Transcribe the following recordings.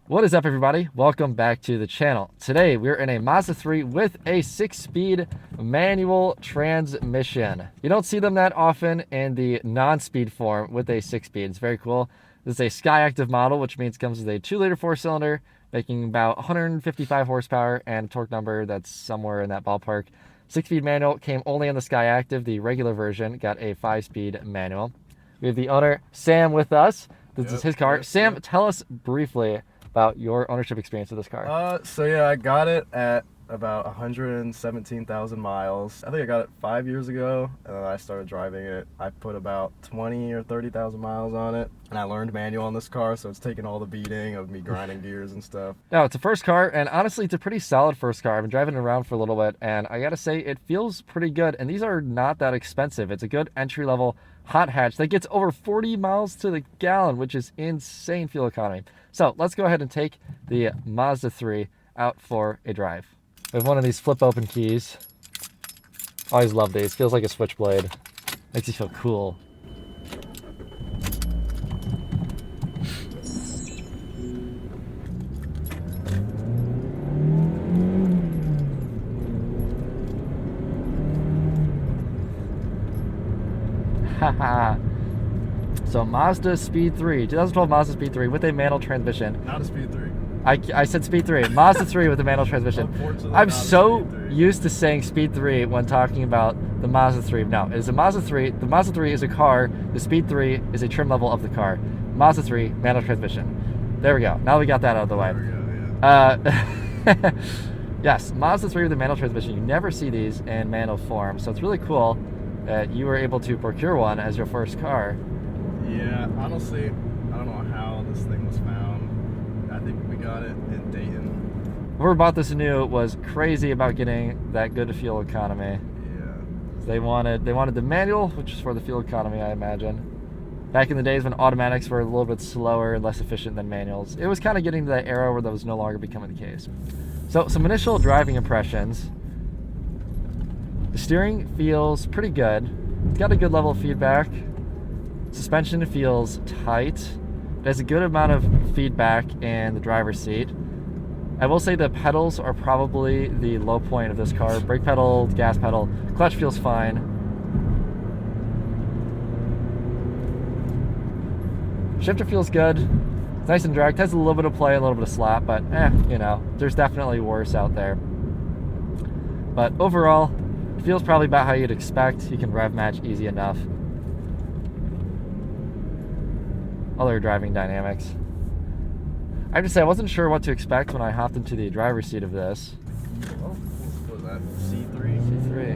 What is up, everybody? Welcome back to the channel. Today we're in a Mazda 3 with a 6-speed manual transmission. You don't see them that often in the non-speed form with a 6-speed. It's very cool. This is a Skyactiv model, which means it comes with a 2-liter 4-cylinder, making about 155 horsepower and a torque number that's somewhere in that ballpark. 6-speed manual came only on the Skyactiv. The regular version got a 5-speed manual. We have the owner, Sam, with us. This is his car. Sam, tell us briefly about your ownership experience with this car. So yeah, I got it at about 117,000 miles. I think I got it 5 years ago, and then I started driving it. I put about 20 or 30,000 miles on it, and I learned manual on this car, so it's taken all the beating of me grinding gears and stuff. No, it's a first car, and honestly, it's a pretty solid first car. I've been driving it around for a little bit, and I gotta say, it feels pretty good, and these are not that expensive. It's a good entry-level hot hatch that gets over 40 miles to the gallon, which is insane fuel economy. So let's go ahead and take the Mazda 3 out for a drive. We have one of these flip open keys. Always love these. Feels like a switchblade. Makes you feel cool. Haha. So Mazda Speed 3, 2012 Mazda Speed 3 with a manual transmission. Not a Speed 3. I said Speed 3. Mazda 3 with a manual transmission. I'm so used to saying Speed 3 when talking about the Mazda 3. No, it is a Mazda 3. The Mazda 3 is a car. The Speed 3 is a trim level of the car. Mazda 3, manual transmission. There we go. Now we got that out of the way. There we go, yeah. Yes, Mazda 3 with a manual transmission. You never see these in manual form, so it's really cool that you were able to procure one as your first car. Yeah, honestly, I don't know how this thing was found. I think we got it in Dayton. Whoever bought this new was crazy about getting that good fuel economy. Yeah. They wanted the manual, which is for the fuel economy, I imagine. Back in the days when automatics were a little bit slower and less efficient than manuals, it was kind of getting to that era where that was no longer becoming the case. So some initial driving impressions. The steering feels pretty good. It's got a good level of feedback. Suspension feels tight. It has a good amount of feedback in the driver's seat. I will say the pedals are probably the low point of this car. Brake pedal, gas pedal, clutch feels fine. Shifter feels good. It's nice and direct. Has a little bit of play, a little bit of slap, but you know, there's definitely worse out there. But overall, it feels probably about how you'd expect. You can rev match easy enough. Other driving dynamics. I have to say, I wasn't sure what to expect when I hopped into the driver's seat of this. Oh, what was that? C3? C3.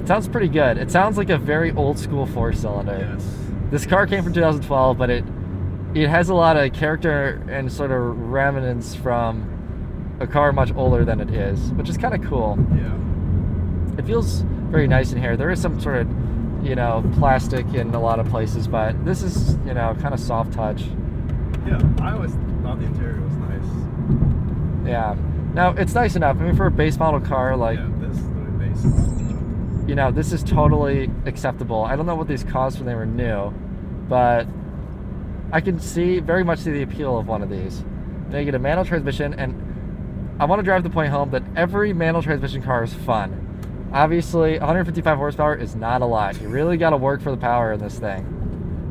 It sounds pretty good. It sounds like a very old school 4-cylinder. Yes. This car came from 2012, but it has a lot of character and sort of remnants from a car much older than it is, which is kind of cool. Yeah. It feels very nice in here. There is some sort of, you know, plastic in a lot of places, but this is, you know, kind of soft touch. Yeah, I always thought the interior was nice. Yeah. Now, it's nice enough. I mean, for a base model car, like, yeah, this is the base model. You know, this is totally acceptable. I don't know what these cost when they were new, but I can very much see the appeal of one of these. Now you get a manual transmission, and I want to drive the point home that every manual transmission car is fun. Obviously, 155 horsepower is not a lot. You really got to work for the power in this thing,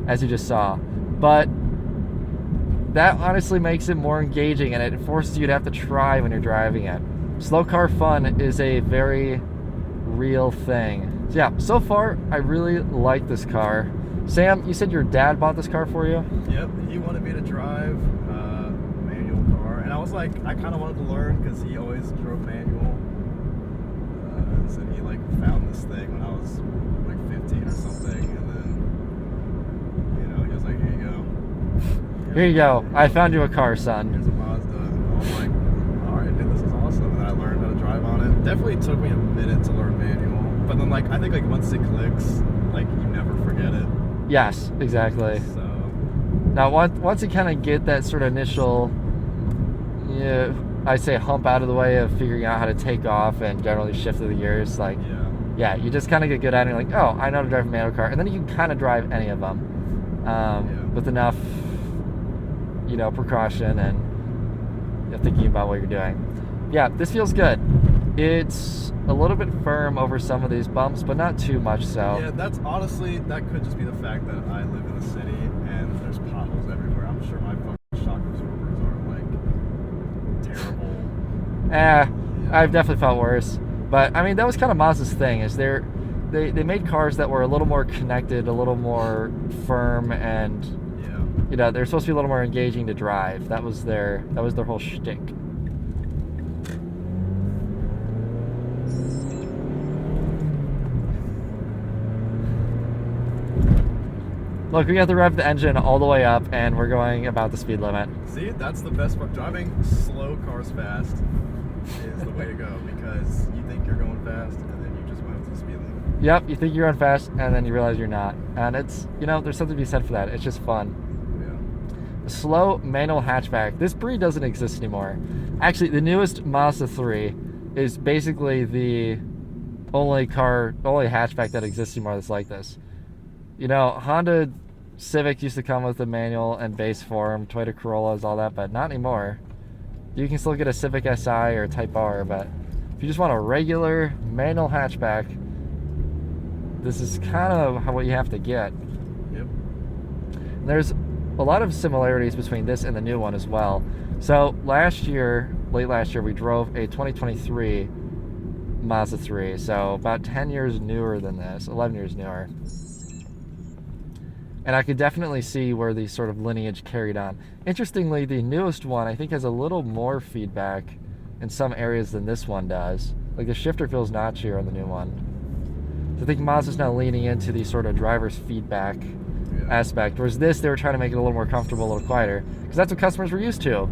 as you just saw. But that honestly makes it more engaging, and it forces you to have to try when you're driving it. Slow car fun is a very real thing. So yeah, so far, I really like this car. Sam, you said your dad bought this car for you? Yep, he wanted me to drive a manual car, and I was like, I kind of wanted to learn because he always drove manual. And so he like found this thing when I was like 15 or something, and then, you know, he was like, here you go. Here you go. I found you a car, son. Here's a Mazda. And I was like, all right, dude, this is awesome. And then I learned how to drive on it. Definitely took me a minute to learn manual, but then like I think like once it clicks, like you never forget it. Yes, exactly. So Now, once you kind of get that sort of initial I say hump out of the way of figuring out how to take off and generally shift through the gears. Like, yeah, you just kind of get good at it. And you're like, oh, I know how to drive a manual car, and then you can kind of drive any of them with enough, precaution and thinking about what you're doing. Yeah, this feels good. It's a little bit firm over some of these bumps, but not too much so. Yeah, that's honestly, that could just be the fact that I live in the city and there's potholes everywhere. I'm sure my fucking shock absorbers are like terrible. Yeah. I've definitely felt worse. But I mean, that was kind of Mazda's thing, is they made cars that were a little more connected, a little more firm, and they're supposed to be a little more engaging to drive. That was their whole shtick. Look, we have to rev the engine all the way up, and we're going about the speed limit. See, that's the best part. Driving slow cars fast is the way to go, because you think you're going fast, and then you just went up to the speed limit. Yep, you think you're going fast, and then you realize you're not. And it's, there's something to be said for that. It's just fun. Yeah. A slow manual hatchback. This breed doesn't exist anymore. Actually, the newest Mazda 3 is basically the only hatchback that exists anymore that's like this. Honda Civic used to come with a manual and base form, Toyota Corollas, all that, but not anymore. You can still get a Civic Si or a Type R, but if you just want a regular manual hatchback, this is kind of what you have to get. Yep. There's a lot of similarities between this and the new one as well. So late last year, we drove a 2023 Mazda 3, so about 10 years newer than this, 11 years newer. And I could definitely see where the sort of lineage carried on. Interestingly, the newest one, I think, has a little more feedback in some areas than this one does. Like, the shifter feels notchier on the new one. So I think Mazda's now leaning into the sort of driver's feedback aspect. Whereas this, they were trying to make it a little more comfortable, a little quieter. Because that's what customers were used to.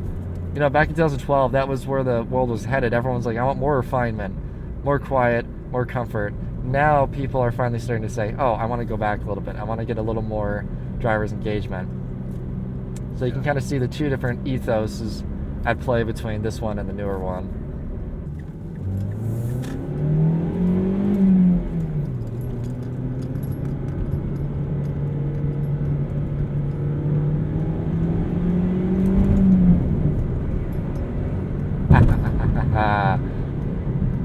Back in 2012, that was where the world was headed. Everyone's like, I want more refinement, more quiet, more comfort. Now people are finally starting to say, oh, I want to go back a little bit. I want to get a little more driver's engagement. So you can kind of see the two different ethoses at play between this one and the newer one.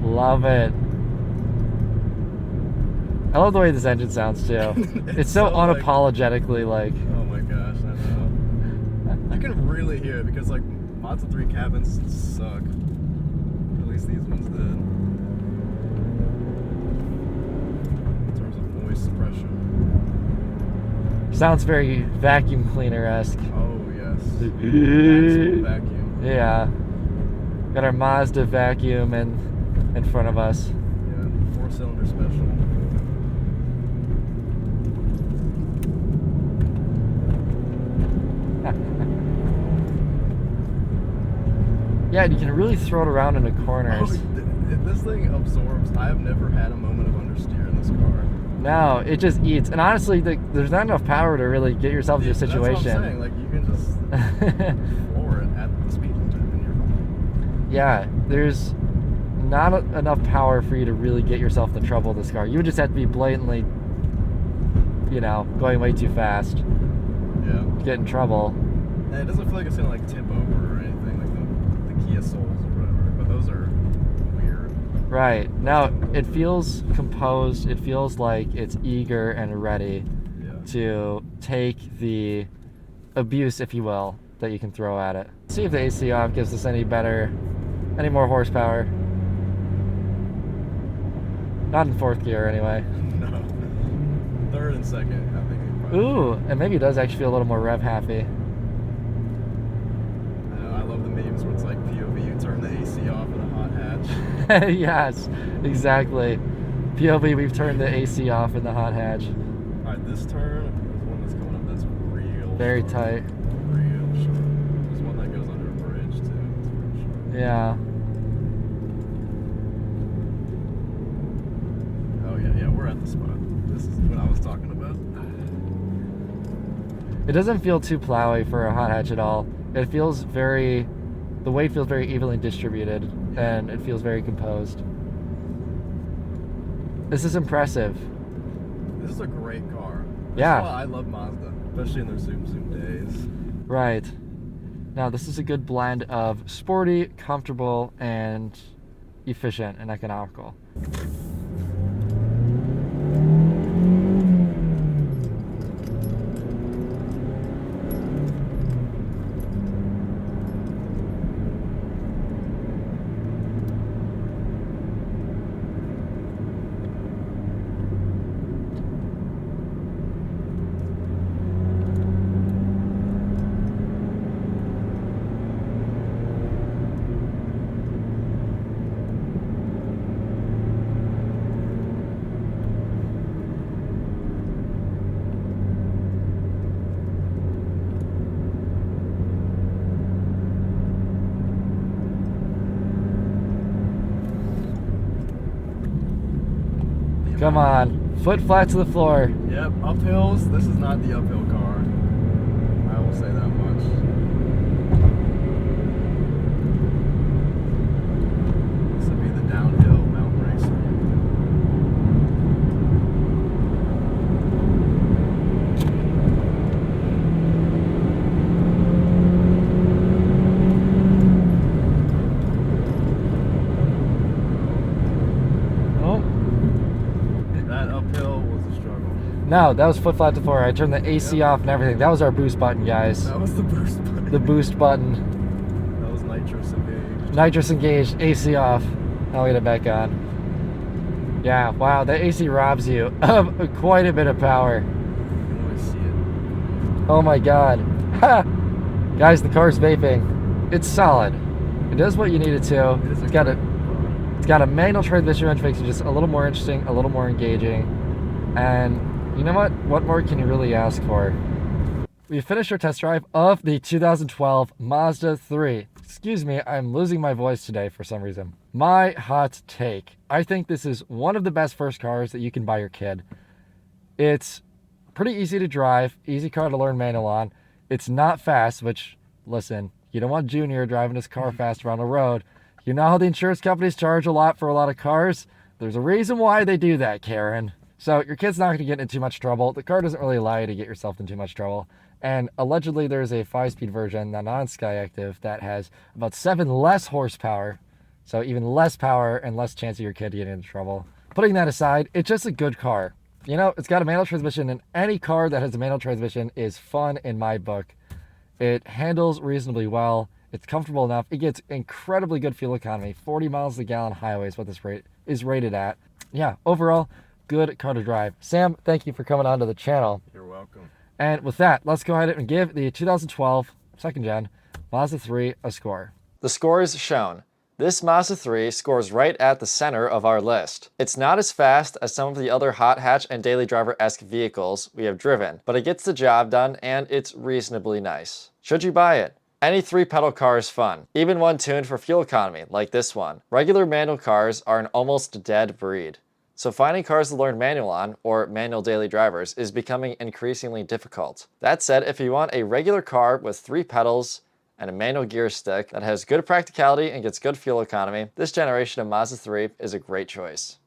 Love it. I love the way this engine sounds too. It's so unapologetically like. Oh my gosh, I know. I can really hear it because Mazda 3 cabins suck. At least these ones did. In terms of noise suppression. Sounds very vacuum cleaner-esque. Oh yes. Maximum vacuum. Yeah. Got our Mazda vacuum in front of us. Yeah, 4-cylinder special. Yeah, and you can really throw it around into corners. This thing absorbs. I have never had a moment of understeer in this car. No, it just eats. And honestly, there's not enough power to really get yourself into a situation. That's what I'm saying. Like, you can just floor it at the speed limit and you're fine. Yeah, there's not enough power for you to really get yourself into trouble with this car. You would just have to be blatantly, going way too fast. Yeah. To get in trouble. And it doesn't feel like it's gonna tip over or anything like the Kia Souls or whatever. But those are weird. Right. Now it feels composed. It feels like it's eager and ready to take the abuse, if you will, that you can throw at it. See if the AC off gives us any more horsepower. Not in fourth gear, anyway. No. Third and second, I think. Ooh, and maybe it does actually feel a little more rev happy. I know, I love the memes where it's like POV, you turn the AC off in a hot hatch. Yes, exactly. POV, we've turned the AC off in the hot hatch. Alright, this turn, there's one that's coming up that's real very short. tight. Real short. There's one that goes under a bridge too. It's real short. Yeah. Oh yeah, we're at the spot. This is what I was talking about. It doesn't feel too plowy for a hot hatch at all. It feels very The weight feels very evenly distributed, and it feels very composed. This is impressive. This is a great car. Yeah. That's why I love Mazda, especially in their Zoom days. Right. Now, this is a good blend of sporty, comfortable, and efficient and economical. Come on, foot flat to the floor. Yep, uphills. This is not the uphill car. I will say that much. This would be the downhill mountain racer. No, that was foot flat to floor. I turned the AC off and everything. That was our boost button, guys. That was the boost button. The boost button. That was nitrous engaged. Nitrous engaged, AC off. Now we get it back on. Yeah, wow, the AC robs you of quite a bit of power. You can always see it. Oh my god. Ha! Guys, the car's vaping. It's solid. It does what you need it to. It's got a manual transmission, which makes it just a little more interesting, a little more engaging. And you know what? What more can you really ask for? We finished our test drive of the 2012 Mazda 3. Excuse me, I'm losing my voice today for some reason. My hot take. I think this is one of the best first cars that you can buy your kid. It's pretty easy to drive, easy car to learn manual on. It's not fast, which, listen, you don't want Junior driving his car fast around the road. You know how the insurance companies charge a lot for a lot of cars? There's a reason why they do that, Karen. So your kid's not going to get into too much trouble. The car doesn't really allow you to get yourself into too much trouble. And allegedly there's a 5-speed version, the non-Skyactiv, that has about 7 less horsepower. So even less power and less chance of your kid getting into trouble. Putting that aside, it's just a good car. You know, it's got a manual transmission, and any car that has a manual transmission is fun in my book. It handles reasonably well. It's comfortable enough. It gets incredibly good fuel economy. 40 miles a gallon highway is what this rate is rated at. Yeah, overall, good car to drive. Sam, thank you for coming on to the channel. You're welcome. And with that, let's go ahead and give the 2012 second gen Mazda 3 a score. The score is shown. This Mazda 3 scores right at the center of our list. It's not as fast as some of the other hot hatch and daily driver-esque vehicles we have driven, but it gets the job done and it's reasonably nice. Should you buy it? Any 3-pedal car is fun, even one tuned for fuel economy, like this one. Regular manual cars are an almost dead breed. So finding cars to learn manual on, or manual daily drivers, is becoming increasingly difficult. That said, if you want a regular car with 3 pedals and a manual gear stick that has good practicality and gets good fuel economy, this generation of Mazda 3 is a great choice.